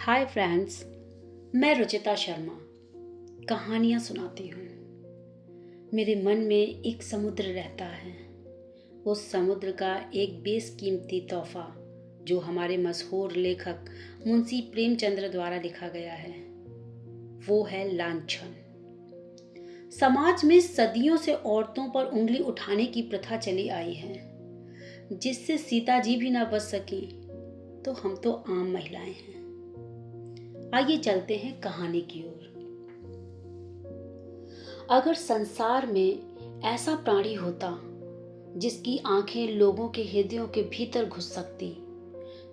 Hi friends, मैं रुचिता शर्मा कहानियाँ सुनाती हूँ। मेरे मन में एक समुद्र रहता है। उस समुद्र का एक बेशकीमती तोहफा जो हमारे मशहूर लेखक मुंशी प्रेमचंद्र द्वारा लिखा गया है, वो है लांछन। समाज में सदियों से औरतों पर उंगली उठाने की प्रथा चली आई है, जिससे सीता जी भी ना बच सकी तो हम तो आम महिलाएं हैं। आइए चलते हैं कहानी की ओर। अगर संसार में ऐसा प्राणी होता जिसकी आंखें लोगों के हृदयों के भीतर घुस सकती,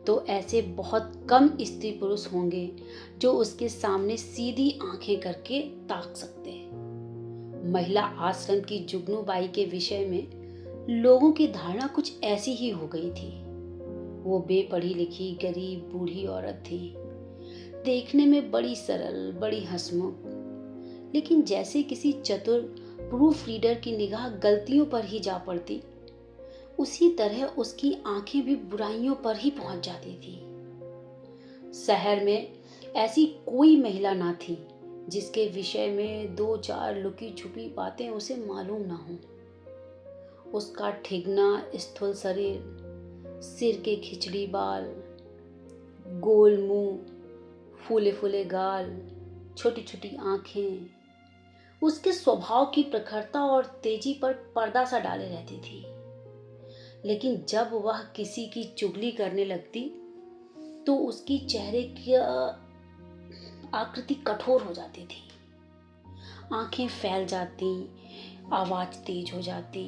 तो ऐसे बहुत कम स्त्री पुरुष होंगे जो उसके सामने सीधी आंखें करके ताक सकते। महिला आश्रम की जुगनू बाई के विषय में लोगों की धारणा कुछ ऐसी ही हो गई थी। वो बेपढ़ी लिखी गरीब बूढ़ी औरत थी, देखने में बड़ी सरल, बड़ी हंसमुख, लेकिन जैसे किसी चतुर प्रूफ रीडर की निगाह गलतियों पर ही जा पड़ती, उसी तरह उसकी आंखें भी बुराइयों पर ही पहुंच जाती थी। शहर में ऐसी कोई महिला ना थी जिसके विषय में दो चार लुकी छुपी बातें उसे मालूम ना हो। उसका ठिगना स्थूल शरीर, सिर के खिचड़ी बाल, गोल मुंह, फूले फूले गाल, छोटी छोटी आंखें, उसके स्वभाव की प्रखरता और तेजी पर पर्दा सा डाले रहती थी। लेकिन जब वह किसी की चुगली करने लगती तो उसकी चेहरे की आकृति कठोर हो जाती थी, आंखें फैल जाती, आवाज तेज हो जाती।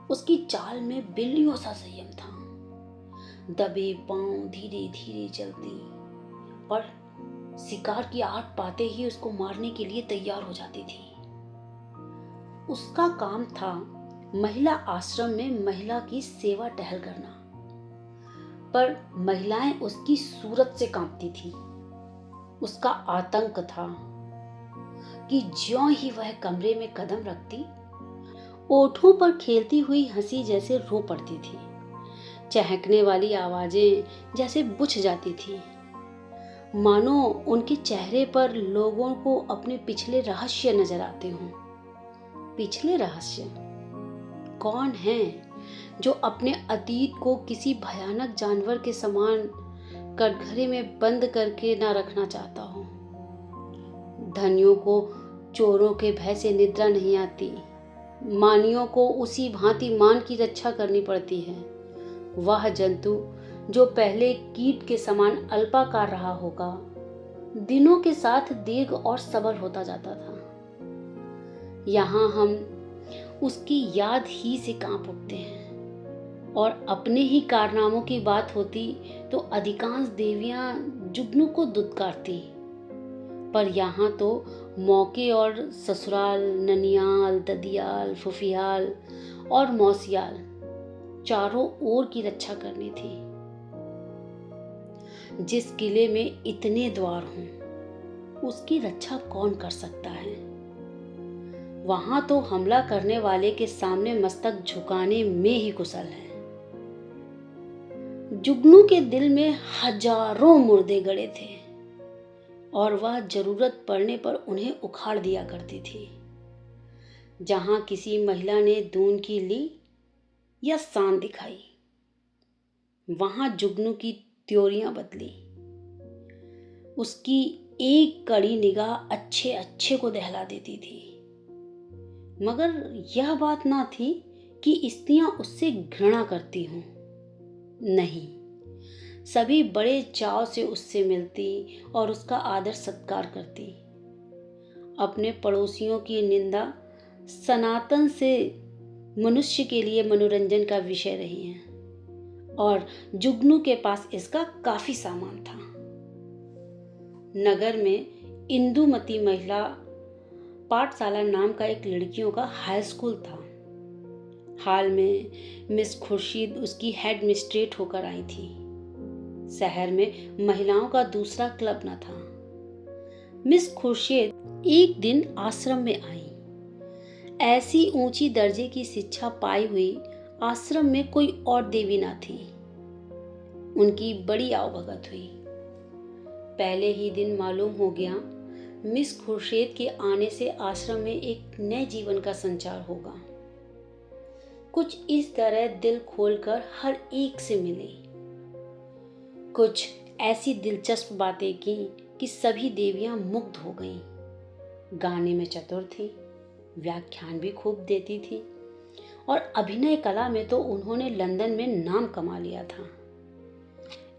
उसकी चाल में बिल्लियों सा संयम था, दबे पांव धीरे धीरे चलती और शिकार की आट पाते ही उसको मारने के लिए तैयार हो जाती थी। उसका काम था महिला आश्रम में महिला की सेवा टहल करना, पर महिलाएं उसकी सूरत से कांपती थी। उसका आतंक था कि ज्यों ही वह कमरे में कदम रखती, ओठों पर खेलती हुई हंसी जैसे रो पड़ती थी, चहकने वाली आवाजें जैसे बुझ जाती थी, मानो उनके चेहरे पर लोगों को अपने पिछले रहस्य नजर आते हों। पिछले रहस्य? कौन है जो अपने अतीत को किसी भयानक जानवर के समान कटघरे में बंद करके ना रखना चाहता हो? धनियों को चोरों के भय से निद्रा नहीं आती, मानियों को उसी भांति मान की रक्षा करनी पड़ती है। वह जंतु जो पहले कीट के समान अल्पाकार रहा होगा, दिनों के साथ दीर्घ और सबल होता जाता था। यहाँ हम उसकी याद ही से कांप उठते हैं, और अपने ही कारनामों की बात होती तो अधिकांश देवियां जुगनू को दुत्कारती, पर यहाँ तो मौके और ससुराल, ननियाल, ददियाल, फुफियाल और मौसियाल चारों ओर की रक्षा करनी थी। जिस किले में इतने द्वार हों, उसकी रक्षा कौन कर सकता है? वहां तो हमला करने वाले के सामने मस्तक झुकाने में ही कुशल है। जुगनू के दिल में हजारों मुर्दे गड़े थे और वह जरूरत पड़ने पर उन्हें उखाड़ दिया करती थी। जहां किसी महिला ने दून की ली या शान दिखाई, वहां जुगनू की त्योरियां बदली। उसकी एक कड़ी निगाह अच्छे अच्छे को दहला देती थी, मगर यह बात ना थी कि स्त्रियां उससे घृणा करती हों। नहीं, सभी बड़े चाव से उससे मिलती और उसका आदर सत्कार करती। अपने पड़ोसियों की निंदा सनातन से मनुष्य के लिए मनोरंजन का विषय रही है, और जुगनू के पास इसका काफी सामान था। नगर में इंदुमती महिला पाठशाला नाम का एक लड़कियों का हाई स्कूल था। हाल में मिस खुर्शीद उसकी हेड मिस्ट्रेट होकर आई थी। शहर में महिलाओं का दूसरा क्लब न था। मिस खुर्शीद एक दिन आश्रम में आई। ऐसी ऊंची दर्जे की शिक्षा पाई हुई आश्रम में कोई और देवी न थी। उनकी बड़ी आवभगत हुई। पहले ही दिन मालूम हो गया मिस खुर्शीद के आने से आश्रम में एक नए जीवन का संचार होगा। कुछ इस तरह दिल खोलकर हर एक से मिले, कुछ ऐसी दिलचस्प बातें की कि सभी देवियां मुग्ध हो गईं। गाने में चतुर थी, व्याख्यान भी खूब देती थी और अभिनय कला में तो उन्होंने लंदन में नाम कमा लिया था।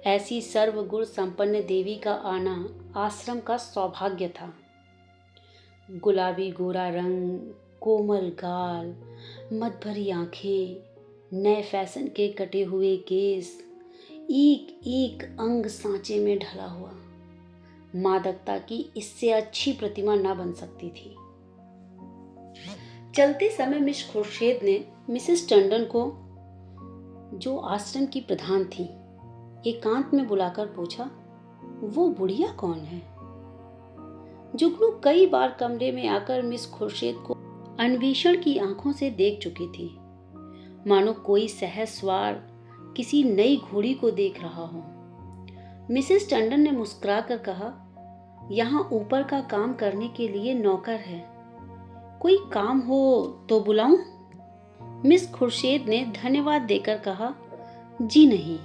ऐसी सर्वगुण संपन्न देवी का आना आश्रम का सौभाग्य था। गुलाबी गोरा रंग, कोमल गाल, मदभरी आंखें, नए फैशन के कटे हुए केस, एक एक अंग सांचे में ढला हुआ, मादकता की इससे अच्छी प्रतिमा न बन सकती थी। चलते समय मिस खुर्शीद ने मिसेस टंडन को, जो आश्रम की प्रधान थी, एकांत में बुलाकर पूछा, वो बुढ़िया कौन है? जुगनू कई बार कमरे में आकर मिस खुर्शीद को अन्वेषण की आंखों से देख चुकी थी, मानो कोई सहज सवार किसी नई घोड़ी को देख रहा हो। मिसेस टंडन ने मुस्कुराकर कहा, यहाँ ऊपर का काम करने के लिए नौकर है, कोई काम हो तो बुलाऊं? मिस खुर्शीद ने धन्यवाद देकर कहा, जी नहीं,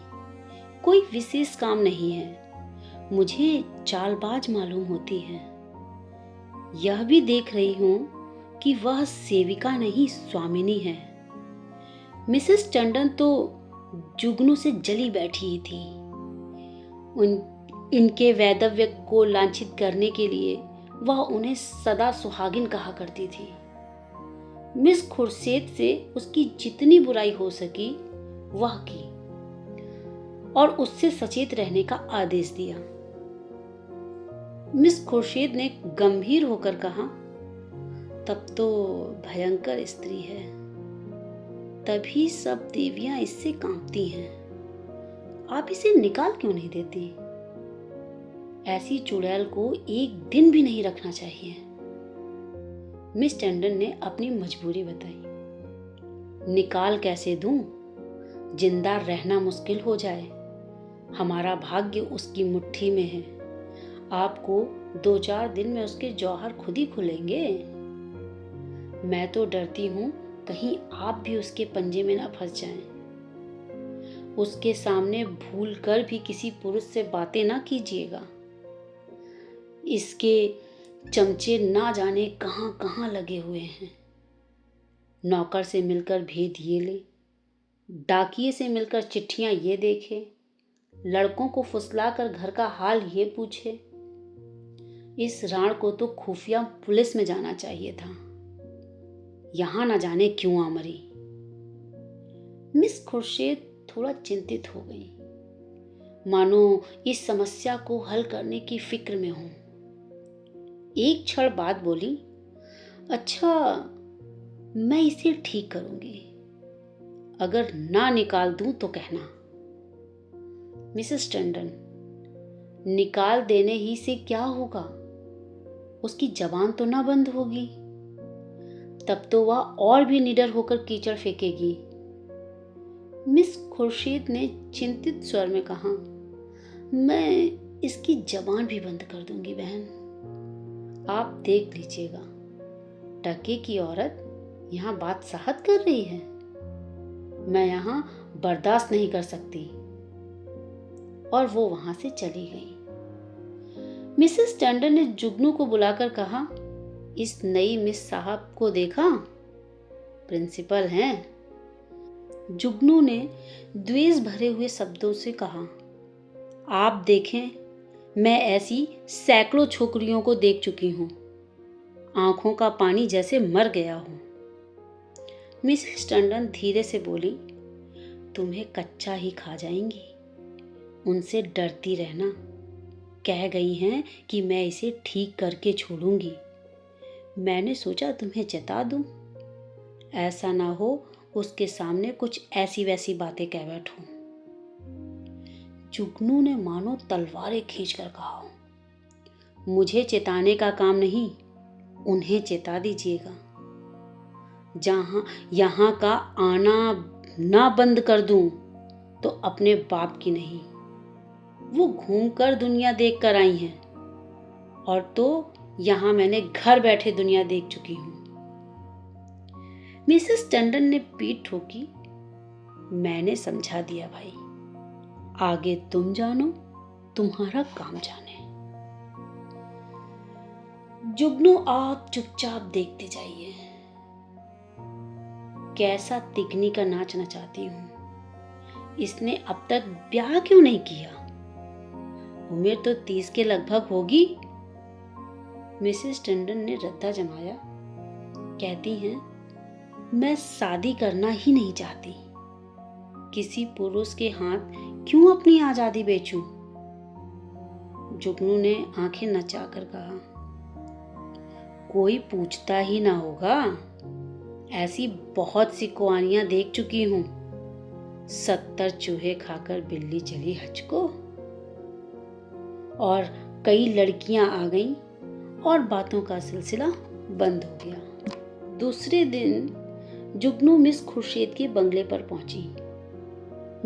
कोई विशेष काम नहीं है, मुझे चालबाज मालूम होती है। यह भी देख रही हूं कि वह सेविका नहीं स्वामिनी है। मिसेस टंडन तो जुगनू से जली बैठी ही थी। इनके वैदव्य को लांछित करने के लिए वह उन्हें सदा सुहागिन कहा करती थी। मिस खुर्शीद से उसकी जितनी बुराई हो सकी वह की और उससे सचेत रहने का आदेश दिया। मिस खुर्शीद ने गंभीर होकर कहा, तब तो भयंकर स्त्री है, तभी सब देवियां इससे कांपती हैं। आप इसे निकाल क्यों नहीं देती? ऐसी चुड़ैल को एक दिन भी नहीं रखना चाहिए। मिस टंडन ने अपनी मजबूरी बताई। निकाल कैसे दूं? जिंदा रहना मुश्किल हो जाए। हमारा भाग्य उसकी मुट्ठी में है। आपको 2-4 दिन में उसके जौहर खुद ही खुलेंगे। मैं तो डरती हूं कहीं आप भी उसके पंजे में ना फंस जाएं। उसके सामने भूल कर भी किसी पुरुष से बातें ना कीजिएगा। इसके चमचे ना जाने कहां कहां लगे हुए हैं। नौकर से मिलकर भेद ये ले, डाकिये से मिलकर चिट्ठियां ये देखे, लड़कों को फुसलाकर घर का हाल ये पूछे। इस राण को तो खुफिया पुलिस में जाना चाहिए था, यहां ना जाने क्यों आ मरी। मिस खुर्शीद थोड़ा चिंतित हो गई, मानो इस समस्या को हल करने की फिक्र में हूं। एक क्षण बाद बोली, अच्छा, मैं इसे ठीक करूंगी, अगर ना निकाल दूं तो कहना। मिसेस टंडन, निकाल देने ही से क्या होगा? उसकी जबान तो ना बंद होगी, तब तो वह और भी निडर होकर कीचड़ फेंकेगी। मिस खुर्शीद ने चिंतित स्वर में कहा, मैं इसकी जबान भी बंद कर दूंगी बहन। आप देख लीजिएगा, टके की औरत यहाँ बात साहत कर रही है, मैं यहाँ बर्दाश्त नहीं कर सकती। और वो वहां से चली गई। मिसेस टंडन ने जुगनू को बुलाकर कहा, इस नई मिस साहब को देखा? प्रिंसिपल हैं। जुगनू ने द्वेष भरे हुए शब्दों से कहा, आप देखें, मैं ऐसी सैकड़ों छोकरियों को देख चुकी हूं, आंखों का पानी जैसे मर गया हो। मिसेस टंडन धीरे से बोली, तुम्हें कच्चा ही खा जाएंगी, उनसे डरती रहना। कह गई हैं कि मैं इसे ठीक करके छोड़ूंगी। मैंने सोचा तुम्हें चेता दूं, ऐसा ना हो उसके सामने कुछ ऐसी वैसी बातें कह बैठूं। जुगनू ने मानो तलवारें खींचकर कहा, मुझे चेताने का काम नहीं, उन्हें चेता दीजिएगा। जहां यहां का आना ना बंद कर दूं तो अपने बाप की नहीं, वो घूमकर दुनिया देख कर आई हैं, और तो यहाँ मैंने घर बैठे दुनिया देख चुकी हूँ। मिसेस टंडन ने पीठ ठोकी। मैंने समझा दिया भाई, आगे तुम जानो, तुम्हारा काम जाने। जुगनू आप चुपचाप देखते जाइए। कैसा तिकनी का नाच नचाती हूँ। इसने अब तक ब्याह क्यों नहीं किया? उम्र तो 30 के लगभग होगी। मिसेस टंडन ने रद्दा जमाया। कहती हैं, मैं शादी करना ही नहीं चाहती। किसी पुरुष के हाथ क्यों अपनी आजादी बेचूं? जुगनू ने आंखें नचाकर कहा, कोई पूछता ही ना होगा। ऐसी बहुत सी कुंवारियां देख चुकी हूं। 70 चूहे खाकर बिल्ली चली हज को। और कई लड़कियां आ गईं और बातों का सिलसिला बंद हो गया। दूसरे दिन जुगनू मिस खुर्शीद के बंगले पर पहुंची।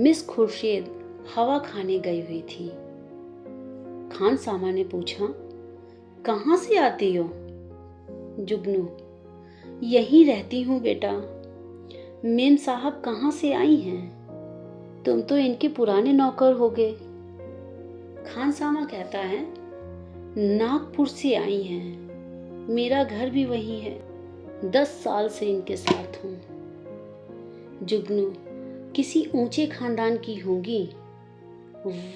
मिस खुर्शीद हवा खाने गई हुई थी। खान सामा ने पूछा, कहाँ से आती हो? जुगनू, यहीं रहती हूँ बेटा। मेम साहब कहाँ से आई हैं? तुम तो इनके पुराने नौकर हो गए। खान सामा कहता है, नागपुर से आई हैं। मेरा घर भी वहीं है। 10 साल से इनके साथ हूँ। जुगनू, किसी ऊंचे खानदान की होंगी।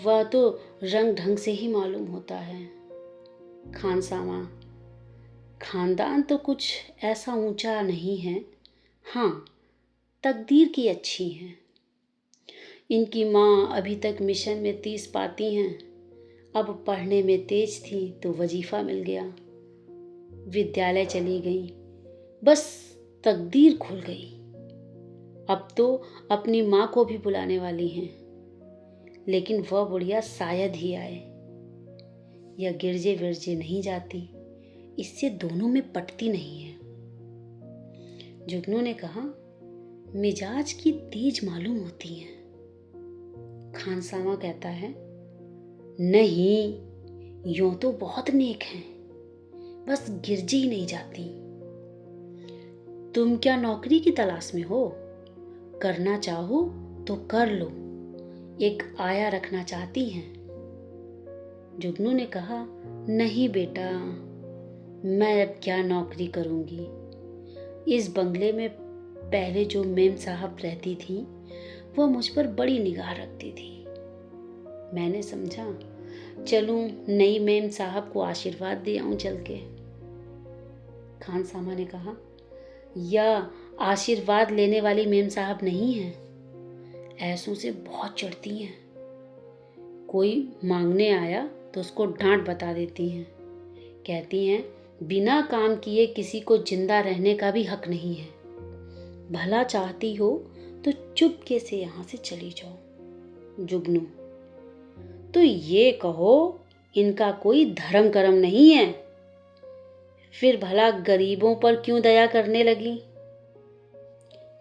वह तो रंग ढंग से ही मालूम होता है। खान सामा, खानदान तो कुछ ऐसा ऊंचा नहीं है। हाँ, तकदीर की अच्छी है। इनकी माँ अभी तक मिशन में 30 पाती हैं। अब पढ़ने में तेज थी तो वजीफा मिल गया। विद्यालय चली गई। बस तकदीर खुल गई। अब तो अपनी माँ को भी बुलाने वाली हैं। लेकिन वह बुढ़िया शायद ही आए। यह गिरजे विरजे नहीं जाती। इससे दोनों में पटती नहीं है। जुगनू ने कहा, मिजाज की तेज मालूम होती है। खान सामा कहता है, नहीं, यूं तो बहुत नेक हैं, बस गिरजे ही नहीं जाती। तुम क्या नौकरी की तलाश में हो? करना चाहो तो कर लो। एक आया रखना चाहती हैं? जुगनू ने कहा, नहीं बेटा, मैं अब क्या नौकरी करूंगी। इस बंगले में पहले जो मेम साहब रहती थी, वह मुझ पर बड़ी निगाह रखती थी। मैंने समझा, चलूं नई मेम साहब को आशीर्वाद दे आऊं चल के। खान सामा ने कहा, यह आशीर्वाद लेने वाली मेम साहब नहीं है। ऐसों से बहुत चिढ़ती हैं। कोई मांगने आया तो उसको डांट बता देती हैं। कहती हैं, बिना काम किए किसी को जिंदा रहने का भी हक नहीं है। भला चाहती हो तो चुपके से यहाँ से चली जाओ। जुगनू, तो ये कहो, इनका कोई धर्म कर्म नहीं है? फिर भला गरीबों पर क्यों दया करने लगी?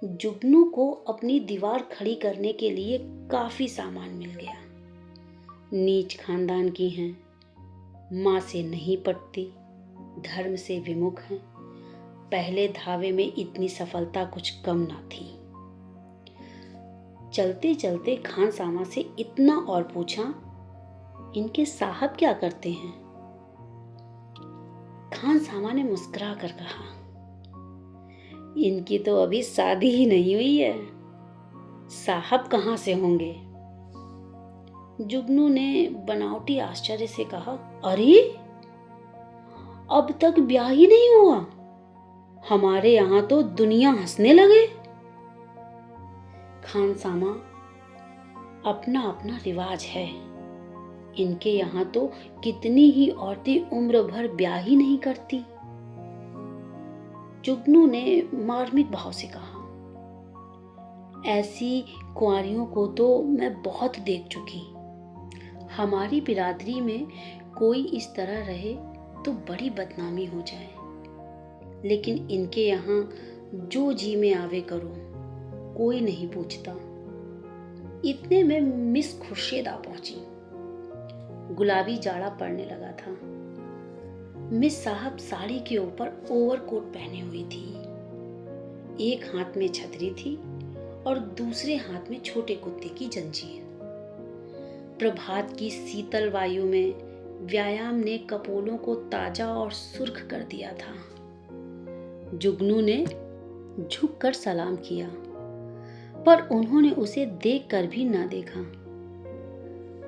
जुगनू को अपनी दीवार खड़ी करने के लिए काफी सामान मिल गया। नीच खानदान की हैं, माँ से नहीं पटती, धर्म से विमुख हैं। पहले धावे में इतनी सफलता कुछ कम ना थी। चलते चलते खान सामा से इतना और पूछा, इनके साहब क्या करते हैं? खान सामा ने मुस्कुरा कर कहा, इनकी तो अभी शादी ही नहीं हुई है। साहब कहाँ से होंगे? जुगनू ने बनावटी आश्चर्य से कहा, अरे, अब तक ब्याह ही नहीं हुआ? हमारे यहाँ तो दुनिया हंसने लगे। खान सामा, अपना अपना रिवाज है। इनके यहाँ तो कितनी ही औरतें उम्र भर ब्याह ही नहीं करती। जुगनू ने मार्मिक भाव से कहा, ऐसी कुंवारियों को तो मैं बहुत देख चुकी। हमारी बिरादरी में कोई इस तरह रहे तो बड़ी बदनामी हो जाए। लेकिन इनके यहाँ जो जी में आवे करो, कोई नहीं पूछता। इतने में मिस खुर्शीद आ पहुंची। गुलाबी जाड़ा पड़ने लगा था। मिस साहब साड़ी के ऊपर ओवरकोट पहने हुई थी। एक हाथ में छतरी थी और दूसरे हाथ में छोटे कुत्ते की जंजीर। प्रभात की शीतल वायु में व्यायाम ने कपोलों को ताजा और सुर्ख कर दिया था। जुगनू ने झुककर सलाम किया, पर उन्होंने उसे देखकर भी ना देखा।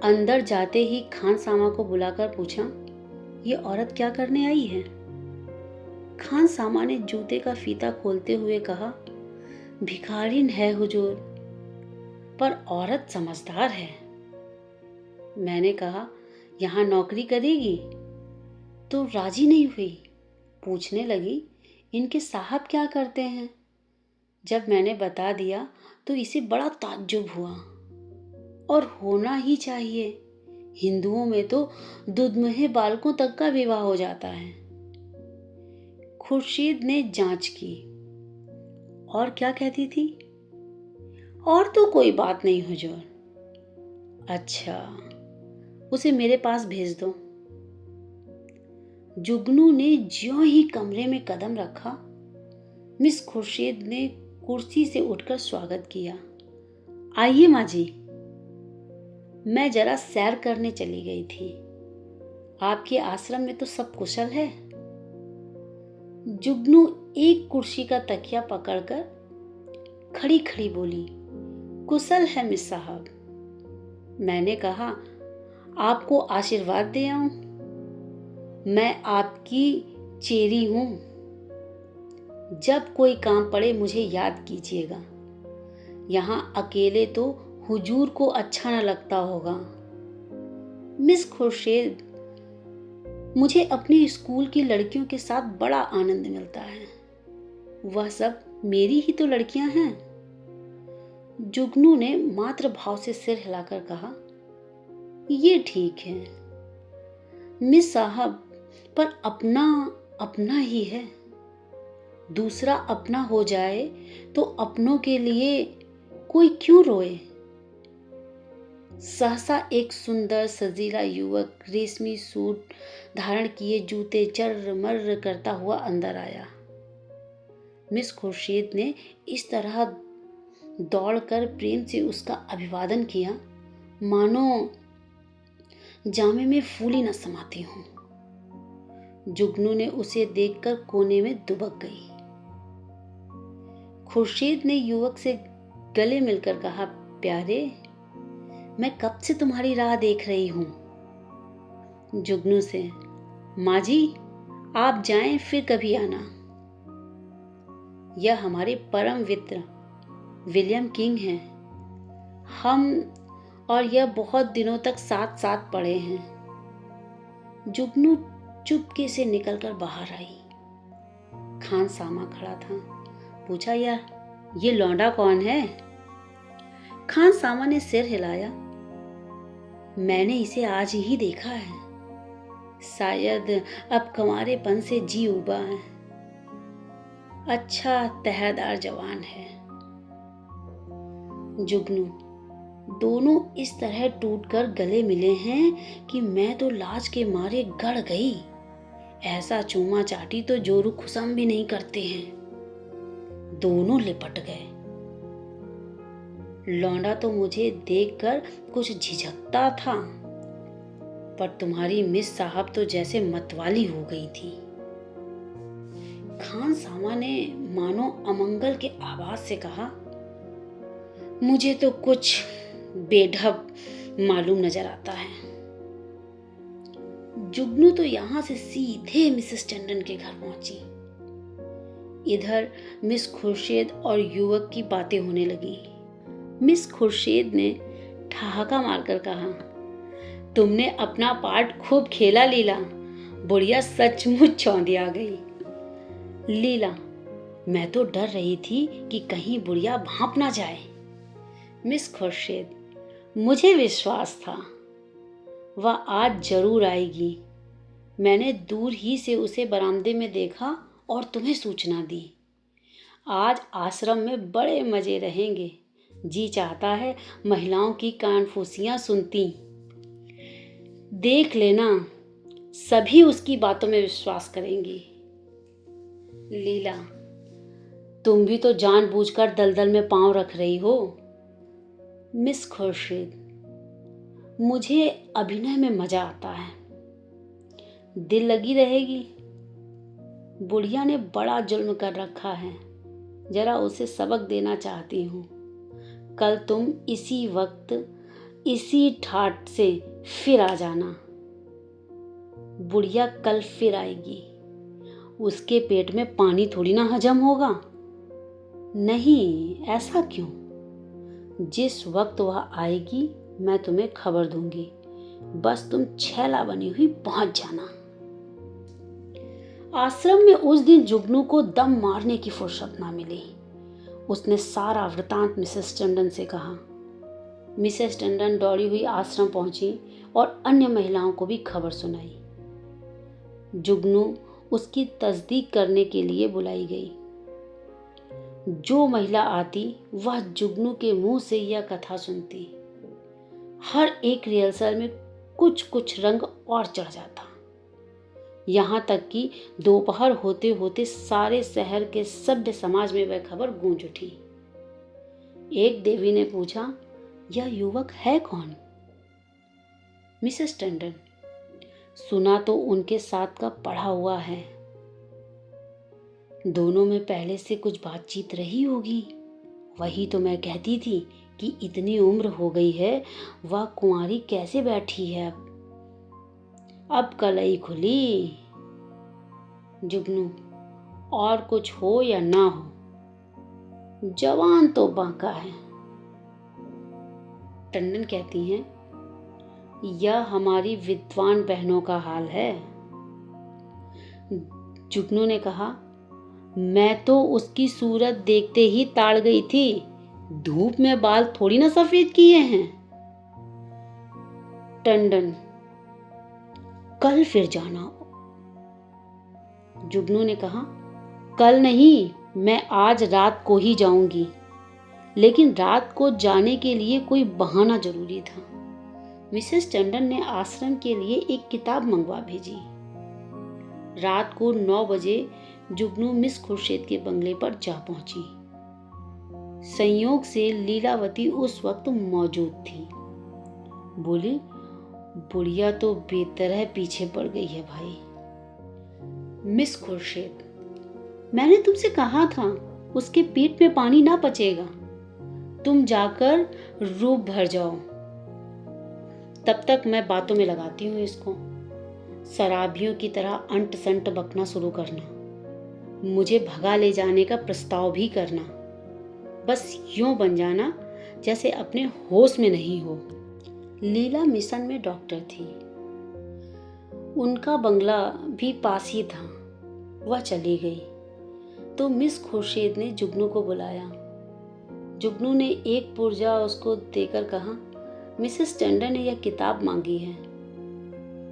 अंदर जाते ही खान सामा को बुलाकर पूछा, ये औरत क्या करने आई है? खान सामा ने जूते का फीता खोलते हुए कहा, भिखारिन है हुजूर, पर औरत समझदार है। मैंने कहा, यहाँ नौकरी करेगी? तो राजी नहीं हुई। पूछने लगी, इनके साहब क्या करते हैं? जब मैंने बता दिया तो इसे बड़ा ताज्जुब हुआ। और होना ही चाहिए, हिंदुओं में तो दुधमुहे बालकों तक का विवाह हो जाता है। खुर्शीद ने जांच की। और क्या कहती थी? और तो कोई बात नहीं हुजूर। अच्छा, उसे मेरे पास भेज दो। जुगनू ने ज्यों ही कमरे में कदम रखा, मिस खुर्शीद ने कुर्सी से उठकर स्वागत किया। आइए माँ जी। मैं जरा सैर करने चली गई थी। आपके आश्रम में तो सब कुशल है? जुगनू एक कुर्सी का तकिया पकड़कर खड़ी खड़ी बोली, कुशल है मिस साहब। मैंने कहा, आपको आशीर्वाद दे आऊं? मैं आपकी चेरी हूं। जब कोई काम पड़े मुझे याद कीजिएगा। यहाँ अकेले तो हुजूर को अच्छा न लगता होगा। मिस खुर्शीद, मुझे अपने स्कूल की लड़कियों के साथ बड़ा आनंद मिलता है। वह सब मेरी ही तो लड़कियां हैं। जुगनू ने मात्र भाव से सिर हिलाकर कहा, ये ठीक है मिस साहब, पर अपना अपना ही है। दूसरा अपना हो जाए तो अपनों के लिए कोई क्यों रोए? सहसा एक सुंदर सजीला युवक रेशमी सूट धारण किए जूते चर्र-मर्र करता हुआ अंदर आया। मिस खुर्शीद ने इस तरह दौड़कर प्रेम से उसका अभिवादन किया, मानो जामे में फूली न समाती हूं। जुगनू ने उसे देखकर कोने में दुबक गई। खुर्शीद ने युवक से गले मिलकर कहा, प्यारे, मैं कब से तुम्हारी राह देख रही हूं। जुगनू से, माँ जी, आप जाएं फिर कभी आना। यह हमारे परम मित्र विलियम किंग हैं। हम और यह बहुत दिनों तक साथ साथ पढ़े हैं। जुगनू चुपके से निकलकर बाहर आई। खान सामा खड़ा था। पूछा, यार ये लौंडा कौन है? खान सामा ने सिर हिलाया। मैंने इसे आज ही देखा है। शायद अब कंवारेपन से जी उबा है। अच्छा तहरदार जवान है। जुगनू, दोनों इस तरह टूटकर गले मिले हैं कि मैं तो लाज के मारे गड़ गई। ऐसा चूमा चाटी तो जोरू खुसम भी नहीं करते हैं। दोनों लिपट गए। लौंडा तो मुझे देखकर कुछ झिझकता था, पर तुम्हारी मिस साहब तो जैसे मतवाली हो गई थी। खान सामा ने मानो अमंगल के आवाज से कहा, मुझे तो कुछ बेढब मालूम नजर आता है। जुगनू तो यहां से सीधे मिसेस टंडन के घर पहुंची। इधर मिस खुर्शीद और युवक की बातें होने लगी। मिस खुर्शीद ने ठहाका मारकर कहा, तुमने अपना पार्ट खूब खेला लीला। बुढ़िया सचमुच चौंधिया गई। लीला, मैं तो डर रही थी कि कहीं बुढ़िया भांप ना जाए। मिस खुर्शीद, मुझे विश्वास था वह आज जरूर आएगी। मैंने दूर ही से उसे बरामदे में देखा और तुम्हें सूचना दी। आज आश्रम में बड़े मजे रहेंगे। जी चाहता है महिलाओं की कानफूसियां सुनती। देख लेना, सभी उसकी बातों में विश्वास करेंगी। लीला, तुम भी तो जानबूझकर दलदल में पांव रख रही हो। मिस खुर्शीद, मुझे अभिनय में मजा आता है, दिल लगी रहेगी। बुढ़िया ने बड़ा जुल्म कर रखा है, जरा उसे सबक देना चाहती हूँ। कल तुम इसी वक्त इसी ठाट से फिर आ जाना। बुढ़िया कल फिर आएगी, उसके पेट में पानी थोड़ी ना हजम होगा। नहीं, ऐसा क्यों? जिस वक्त वह आएगी मैं तुम्हें खबर दूंगी, बस तुम छैला बनी हुई पहुंच जाना। आश्रम में उस दिन जुगनू को दम मारने की फुर्सत ना मिली। उसने सारा वृतांत मिसेस टंडन से कहा। मिसेस टंडन दौड़ी हुई आश्रम पहुंची और अन्य महिलाओं को भी खबर सुनाई। जुगनू उसकी तस्दीक करने के लिए बुलाई गई। जो महिला आती वह जुगनू के मुंह से यह कथा सुनती। हर एक रिहर्सल में कुछ कुछ रंग और चढ़ जाता, यहाँ तक कि दोपहर होते होते सारे शहर के सभ्य समाज में वह खबर गूंज उठी। एक देवी ने पूछा, यह युवक है कौन? मिसेस टंडन, सुना तो उनके साथ का पढ़ा हुआ है। दोनों में पहले से कुछ बातचीत रही होगी। वही तो मैं कहती थी कि इतनी उम्र हो गई है, वह कुंवारी कैसे बैठी है। अब कलई खुली। जुगनू, और कुछ हो या ना हो, जवान तो बांका है। टंडन कहती हैं, यह हमारी विद्वान बहनों का हाल है। जुगनू ने कहा, मैं तो उसकी सूरत देखते ही ताड़ गई थी, धूप में बाल थोड़ी ना सफेद किए हैं। टंडन, कल फिर जाना। जुगनू ने कहा, कल नहीं, मैं आज रात को ही जाऊंगी। लेकिन रात को जाने के लिए कोई बहाना जरूरी था। मिसेस टंडन ने आश्रम के लिए एक किताब मंगवा भेजी। रात को 9 बजे जुगनू मिस खुर्शीद के बंगले पर जा पहुंची। संयोग से लीलावती उस वक्त मौजूद थी। बोली, बुढ़िया तो बेतरह पीछे पड़ गई है भाई। मिस खुर्शीद, मैंने तुमसे कहा था उसके पेट में पानी ना पचेगा। तुम जाकर रूप भर जाओ, तब तक मैं बातों में लगाती हूँ इसको। शराबियों की तरह अंट संट बकना शुरू करना, मुझे भगा ले जाने का प्रस्ताव भी करना। बस यूं बन जाना जैसे अपने होश में नहीं हो। लीला मिशन में डॉक्टर थी, उनका बंगला भी पास ही था। वह चली गई तो मिस खुर्शीद ने जुगनू को बुलाया। जुगनू ने एक पुर्जा उसको देकर कहा, मिसेस टंडन ने यह किताब मांगी है।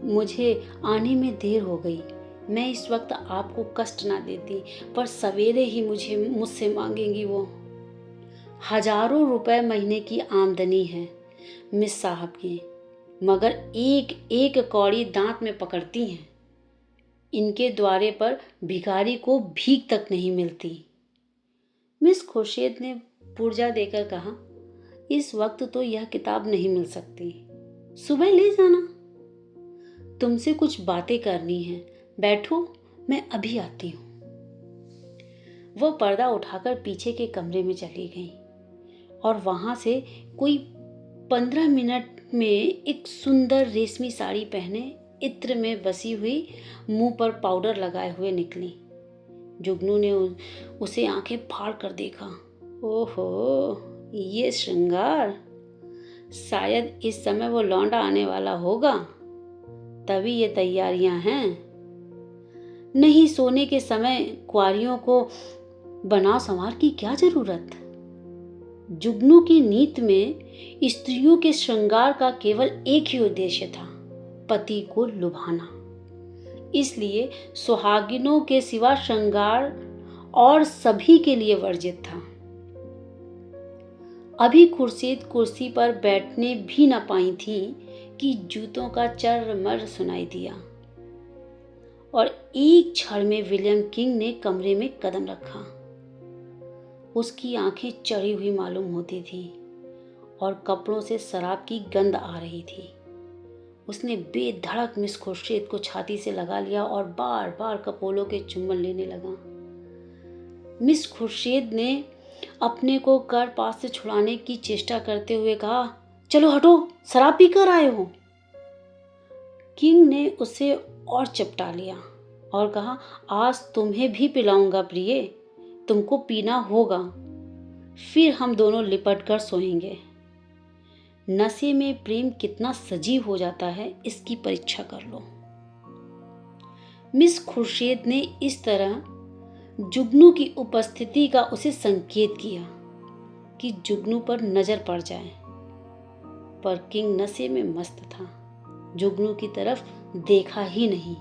मुझे आने में देर हो गई, मैं इस वक्त आपको कष्ट ना देती, पर सवेरे ही मुझसे मांगेंगी वो। हजारों रुपए महीने की आमदनी है मिस साहब की, मगर एक एक कौड़ी दांत में पकड़ती हैं। इनके द्वारे पर भिखारी को भीख तक नहीं मिलती। मिस खुर्शीद ने पुर्जा देकर कहा, इस वक्त तो यह किताब नहीं मिल सकती, सुबह ले जाना। तुमसे कुछ बातें करनी है, बैठो, मैं अभी आती हूँ। वह पर्दा उठाकर पीछे के कमरे में चली गई और वहां से कोई 15 मिनट में एक सुंदर रेशमी साड़ी पहने, इत्र में बसी हुई, मुंह पर पाउडर लगाए हुए निकली। जुगनू ने उसे आंखें फाड़ कर देखा। ओहो, ये श्रृंगार! शायद इस समय वो लौंडा आने वाला होगा, तभी ये तैयारियां हैं। नहीं, सोने के समय कुंवारियों को बनाव संवार की क्या जरूरत। जुगनू की नीत में स्त्रियों के श्रृंगार का केवल एक ही उद्देश्य था, पति को लुभाना। इसलिए सुहागिनों के सिवा श्रृंगार और सभी के लिए वर्जित था। अभी खुर्शीद कुर्सी पर बैठने भी न पाई थी कि जूतों का चर्र-मर्र सुनाई दिया और एक क्षण में विलियम किंग ने कमरे में कदम रखा। उसकी आंखें चढ़ी हुई मालूम होती थी और कपड़ों से शराब की गंध आ रही थी। उसने बेधड़क मिस खुर्शीद को छाती से लगा लिया और बार बार कपोलों के चुम्बन लेने लगा। मिस खुर्शीद ने अपने को कर पास से छुड़ाने की चेष्टा करते हुए कहा, चलो हटो, शराब पीकर आए हो। किंग ने उसे और चिपटा लिया और कहा, आज तुम्हें भी पिलाऊंगा प्रिय, तुमको पीना होगा, फिर हम दोनों लिपट कर सोएंगे। नशे में प्रेम कितना सजीव हो जाता है, इसकी परीक्षा कर लो। मिस खुर्शीद ने इस तरह जुगनू की उपस्थिति का उसे संकेत किया कि जुगनू पर नजर पड़ जाए, पर किंग नशे में मस्त था, जुगनू की तरफ देखा ही नहीं।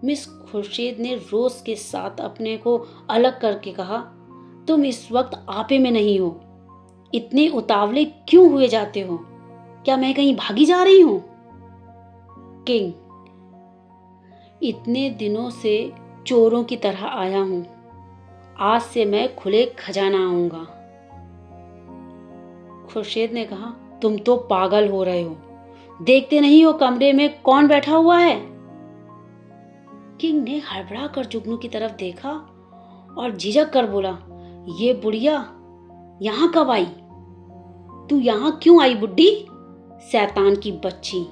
मिस खुर्शीद ने रोष के साथ अपने को अलग करके कहा, तुम इस वक्त आपे में नहीं हो, इतने उतावले क्यों हुए जाते हो? क्या मैं कहीं भागी जा रही हूं? किंग, इतने दिनों से चोरों की तरह आया हूं, आज से मैं खुले खजाना आऊंगा। खुर्शीद ने कहा, तुम तो पागल हो रहे हो, देखते नहीं हो कमरे में कौन बैठा हुआ है? किंग ने हड़बड़ा कर जुगनू की तरफ देखा और झिझक कर बोला, ये बुढ़िया यहाँ कब आई? तू यहाँ क्यों आई बुड्ढी? शैतान की बच्ची,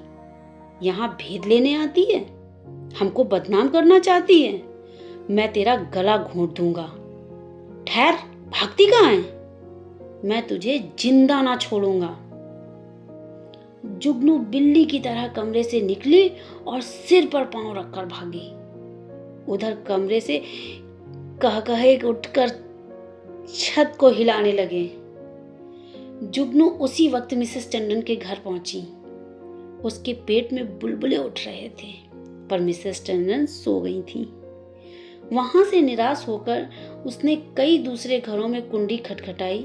यहाँ भेद लेने आती है, हमको बदनाम करना चाहती है, मैं तेरा गला घोंट दूंगा। ठहर, भागती कहाँ है? मैं तुझे जिंदा ना छोड़ूंगा। जुगनू बिल्ली की तरह कमरे से निकली और सिर पर पांव रखकर भागी। उधर कमरे से कह उठकर छत को हिलाने लगे। जुगनू उसी वक्त मिसेस टंडन के घर पहुंची। उसके पेट में बुलबुले उठ रहे थे, पर मिसेस टंडन सो गई थी। वहां से निराश होकर उसने कई दूसरे घरों में कुंडी खटखटाई,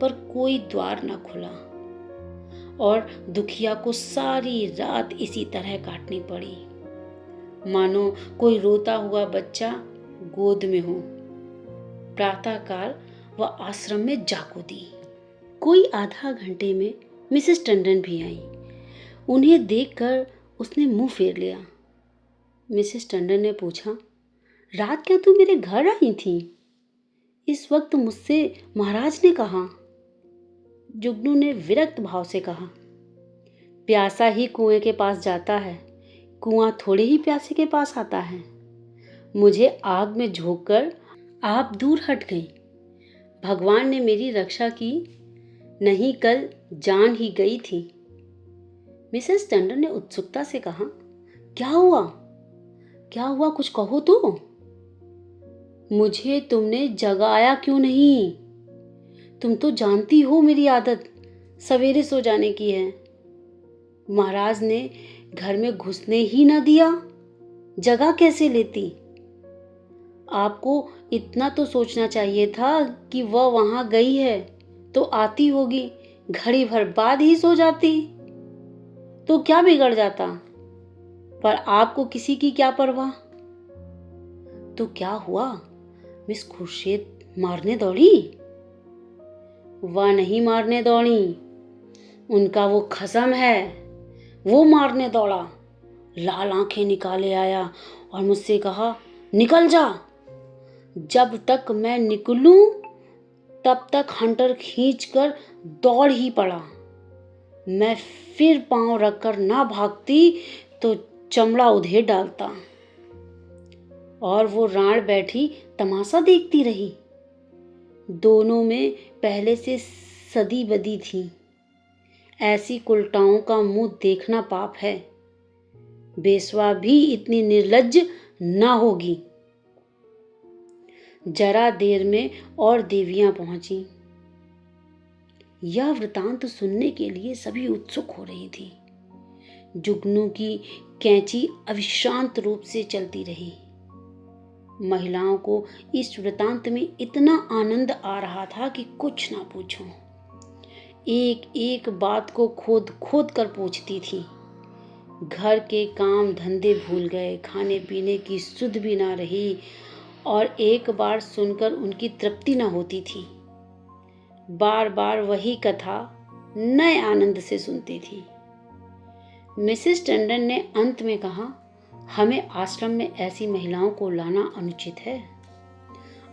पर कोई द्वार न खुला और दुखिया को सारी रात इसी तरह काटनी पड़ी, मानो कोई रोता हुआ बच्चा गोद में हो। प्रातःकाल वह आश्रम में जा कूदी। कोई आधा घंटे में मिसेस टंडन भी आई। उन्हें देखकर उसने मुंह फेर लिया। मिसेस टंडन ने पूछा, रात क्या तू मेरे घर आई थी? इस वक्त मुझसे महाराज ने कहा। जुगनू ने विरक्त भाव से कहा, प्यासा ही कुएं के पास जाता है, कुआं थोड़े ही प्यासे के पास आता है। मुझे आग में झोंककर आप दूर हट गई। भगवान ने मेरी रक्षा की, नहीं कल जान ही गई थी। मिसेस टंडन ने उत्सुकता से कहा, क्या हुआ? क्या हुआ, कुछ कहो तो। मुझे तुमने जगाया क्यों नहीं? तुम तो जानती हो मेरी आदत सवेरे सो जाने की है। महाराज ने घर में घुसने ही न दिया, जगह कैसे लेती? आपको इतना तो सोचना चाहिए था कि वह वहां गई है तो आती होगी, घड़ी भर बाद ही सो जाती तो क्या बिगड़ जाता? पर आपको किसी की क्या परवाह। तो क्या हुआ? मिस खुर्शीद मारने दौड़ी? वह नहीं मारने दौड़ी, उनका वो खसम है, वो मारने दौड़ा। लाल आंखें निकाले आया और मुझसे कहा, निकल जा। जब तक मैं निकलूं तब तक हंटर खींचकर दौड़ ही पड़ा। मैं फिर पांव रखकर ना भागती तो चमड़ा उधेड़ डालता। और वो राण बैठी तमाशा देखती रही। दोनों में पहले से सदी बदी थी। ऐसी कुलटाओं का मुंह देखना पाप है। बेस्वा भी इतनी निर्लज्ज ना होगी। जरा देर में और देवियां पहुंची। यह वृतांत सुनने के लिए सभी उत्सुक हो रही थी। जुगनू की कैंची अविश्रांत रूप से चलती रही। महिलाओं को इस वृतांत में इतना आनंद आ रहा था कि कुछ ना पूछो। एक एक बात को खोद खोद कर पूछती थी। घर के काम धंधे भूल गए, खाने पीने की सुध भी ना रही और एक बार सुनकर उनकी तृप्ति न होती थी। बार बार वही कथा नए आनंद से सुनती थी। मिसेस टंडन ने अंत में कहा, हमें आश्रम में ऐसी महिलाओं को लाना अनुचित है।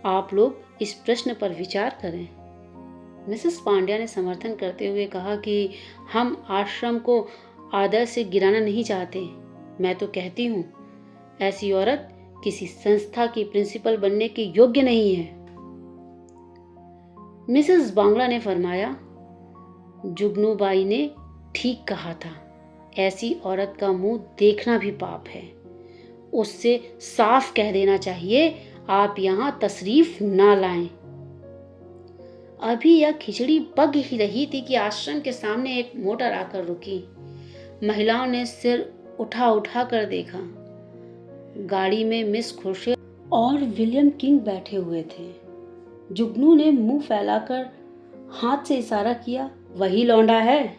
आप लोग इस प्रश्न पर विचार करें। मिसेस पांड्या ने समर्थन करते हुए कहा कि हम आश्रम को आदर से गिराना नहीं चाहते। मैं तो कहती हूँ, ऐसी औरत किसी संस्था की प्रिंसिपल बनने के योग्य नहीं है। मिसेस बांग्ला ने फरमाया, जुगनूबाई ने ठीक कहा था, ऐसी औरत का मुंह देखना भी पाप है। उससे साफ कह देना चाहिए, आप यहां तशरीफ ना लाएं। अभी यह खिचड़ी पक ही रही थी कि आश्रम के सामने एक मोटर आकर रुकी। महिलाओं ने सिर उठा उठा कर देखा। गाड़ी में मिस खुर्शीद और विलियम किंग बैठे हुए थे। जुगनू ने मुंह फैलाकर हाथ से इशारा किया, वही लौंडा है।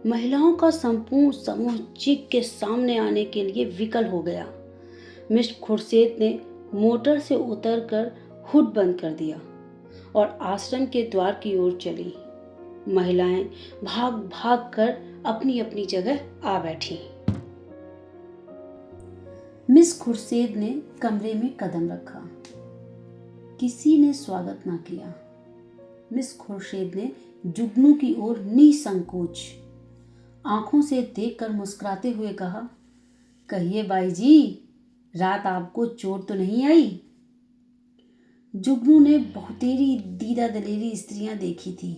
महिलाओं का संपूर्ण समूह चीख के सामने आने के लिए विकल हो गया। मिस खुर्शीद ने मोटर से उतरकर हुड बंद कर दिया और आश्रम के द्वार की ओर चली। महिलाएं भाग भाग कर अपनी अपनी जगह आ बैठी। मिस खुर्शीद ने कमरे में कदम रखा। किसी ने स्वागत ना किया। मिस खुर्शीद ने जुगनू की ओर निसंकोच आंखों से देखकर मुस्कुराते हुए कहा, कहिए बाई जी, रात आपको चोट तो नहीं आई? जुगनू ने बहुतेरी दीदा दलेरी स्त्रियां देखी थी,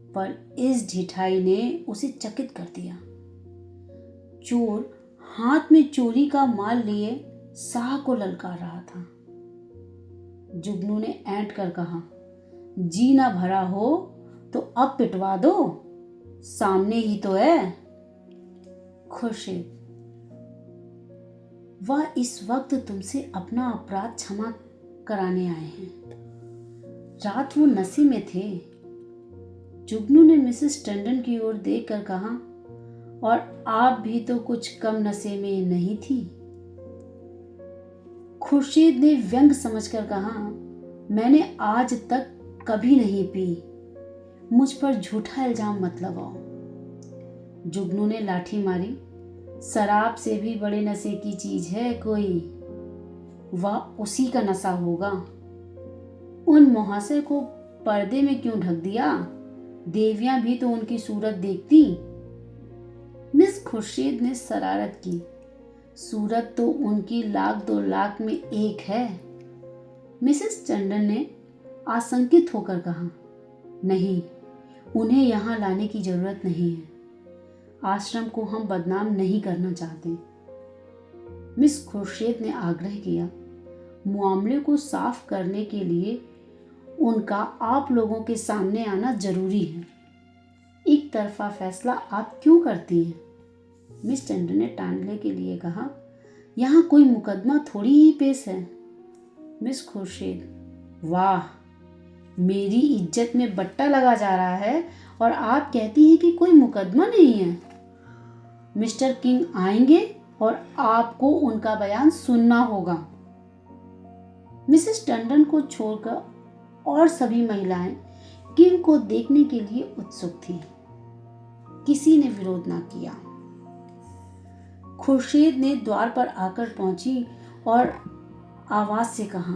पर इस ढिठाई ने उसे चकित कर दिया। चोर हाथ में चोरी का माल लिए शाह को ललकार रहा था। जुगनू ने ऐंठ कर कहा, जी ना भरा हो तो अब पिटवा दो, सामने ही तो है। खुर्शीद, वह इस वक्त तुमसे अपना अपराध क्षमा कराने आए हैं। रात वो नशे में थे। जुगनू ने मिसेस टंडन की ओर देखकर कहा, और आप भी तो कुछ कम नशे में नहीं थी। खुर्शीद ने व्यंग समझकर कहा, मैंने आज तक कभी नहीं पी, मुझ पर झूठा इल्जाम मत लगाओ। जुगनू ने लाठी मारी, शराब से भी बड़े नशे की चीज है कोई, वह उसी का नशा होगा। उन मुहासे को पर्दे में क्यों ढक दिया? देवियां भी तो उनकी सूरत देखती। मिस खुर्शीद ने शरारत की, सूरत तो उनकी लाख दो लाख में एक है। मिसेस टंडन ने आशंकित होकर कहा, नहीं, उन्हें यहाँ लाने की जरूरत नहीं है। आश्रम को हम बदनाम नहीं करना चाहते। मिस खुर्शीद ने आग्रह किया, मामले को साफ करने के लिए उनका आप लोगों के सामने आना जरूरी है। एक तरफा फैसला आप क्यों करती हैं? मिस टंडन ने टालने के लिए कहा, यहाँ कोई मुकदमा थोड़ी ही पेश है। मिस खुर्शीद, वाह, मेरी इज्जत में बट्टा लगा जा रहा है और आप कहती हैं कि कोई मुकदमा नहीं है। मिस्टर किंग आएंगे और आपको उनका बयान सुनना होगा। मिसेस टंडन को छोड़कर और सभी महिलाएं किंग को देखने के लिए उत्सुक थीं। किसी ने विरोध ना किया। खुर्शीद ने द्वार पर आकर पहुंची और आवाज से कहा,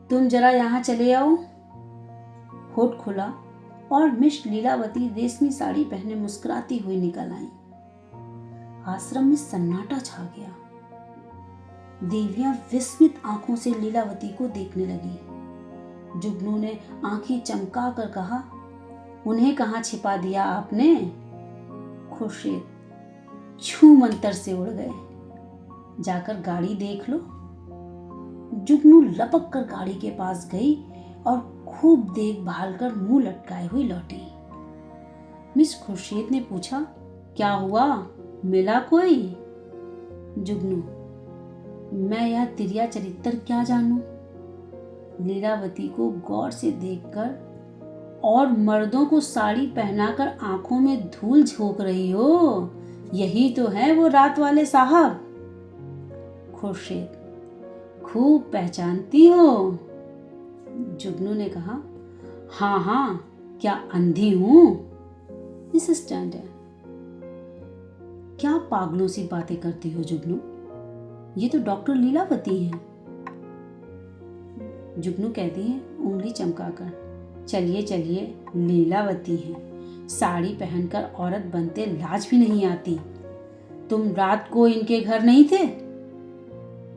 तुम जरा यहां चले आओ। होठ खुला और मिस लीलावती रेशमी साड़ी पहने मुस्कुराती हुई निकल आई। आश्रम में सन्नाटा छा गया। देवियां विस्मित आंखों से लीलावती को देखने लगी। जुगनू ने आंखें चमका कर कहा, उन्हें कहां छिपा दिया आपने? खुर्शीद छू मंतर से उड़ गए, जाकर गाड़ी देख लो। जुगनू लपक कर गाड़ी के पास गई और खूब देखभाल कर मुंह लटकाए हुई लौटी। मिस खुर्शीद ने पूछा, क्या हुआ, मिला कोई? जुगनू, मैं यह तिरिया चरित्र क्या जानूं? लीलावती को गौर से देखकर और मर्दों को साड़ी पहनाकर आंखों में धूल झोंक रही हो। यही तो है वो रात वाले साहब। खुर्शीद: खूब पहचानती हो। जुगनू ने कहा, हाँ हाँ, क्या अंधी हूं? मिसेस टंडन: क्या पागलों सी बातें करती हो जुगनू? ये तो डॉक्टर लीलावती हैं। जुगनू कहती है उंगली चमकाकर, चलिए चलिए, लीलावती हैं। साड़ी पहनकर औरत बनते लाज भी नहीं आती। तुम रात को इनके घर नहीं थे?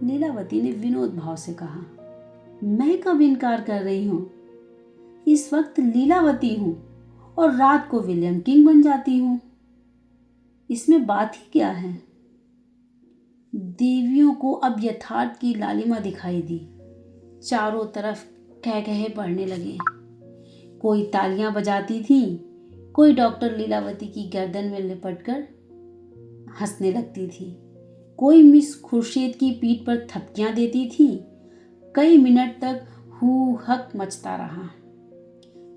लीलावती ने विनोद भाव से कहा, मैं कब इनकार कर रही हूं? इस वक्त लीलावती हूं और रात को विलियम किंग बन जाती हूं। इसमें बात ही क्या है? देवियों को अब यथार्थ की लालिमा दिखाई दी। चारों तरफ कह कहे पड़ने लगे। कोई तालियां बजाती थी, कोई डॉक्टर लीलावती की गर्दन में लिपटकर हंसने लगती थी, कोई मिस खुर्शीद की पीठ पर थपकियां देती थी। कई मिनट तक हू हक मचता रहा।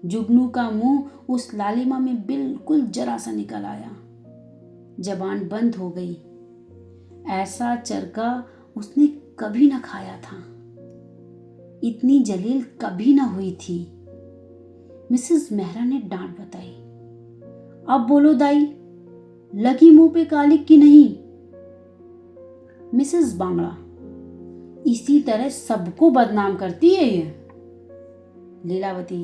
जुगनू का मुंह उस लालिमा में बिल्कुल जरा सा निकल आया। जबान बंद हो गई। ऐसा चरका उसने कभी न खाया था। इतनी जलील कभी न हुई थी। मिसेस मेहरा ने डांट बताई, अब बोलो दाई, लगी मुंह पे कालिक की नहीं? मिसेस बांगड़ा: इसी तरह सबको बदनाम करती है ये। लीलावती: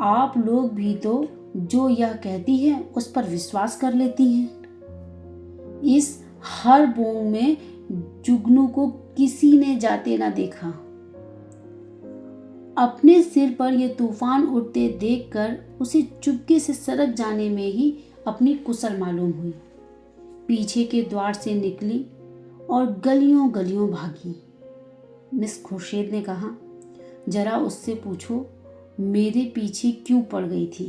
आप लोग भी तो जो यह कहती है उस पर विश्वास कर लेती हैं। इस हर बोंग में जुगनू को किसी ने जाते ना देखा। अपने सिर पर यह तूफान उठते देखकर उसे चुपके से सरक जाने में ही अपनी कुशल मालूम हुई। पीछे के द्वार से निकली और गलियों गलियों भागी। मिस खुर्शीद ने कहा, जरा उससे पूछो मेरे पीछे क्यों पड़ गई थी।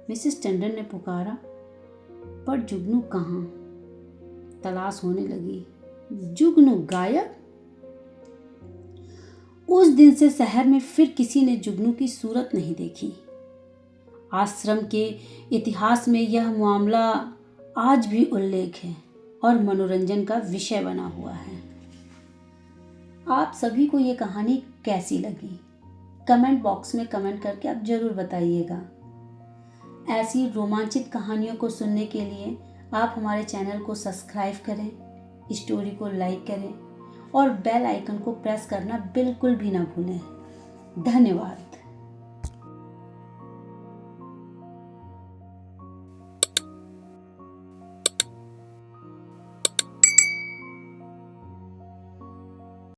मिसेस टंडन ने पुकारा, पर जुगनू कहाँ? तलाश होने लगी। जुगनू गायब। उस दिन से शहर में फिर किसी ने जुगनू की सूरत नहीं देखी। आश्रम के इतिहास में यह मामला आज भी उल्लेख है और मनोरंजन का विषय बना हुआ है। आप सभी को ये कहानी कैसी लगी? कमेंट बॉक्स में कमेंट करके आप जरूर बताइएगा। ऐसी रोमांचित कहानियों को सुनने के लिए आप हमारे चैनल को सब्सक्राइब करें, स्टोरी को लाइक करें और बेल आइकन को प्रेस करना बिल्कुल भी ना भूलें। धन्यवाद।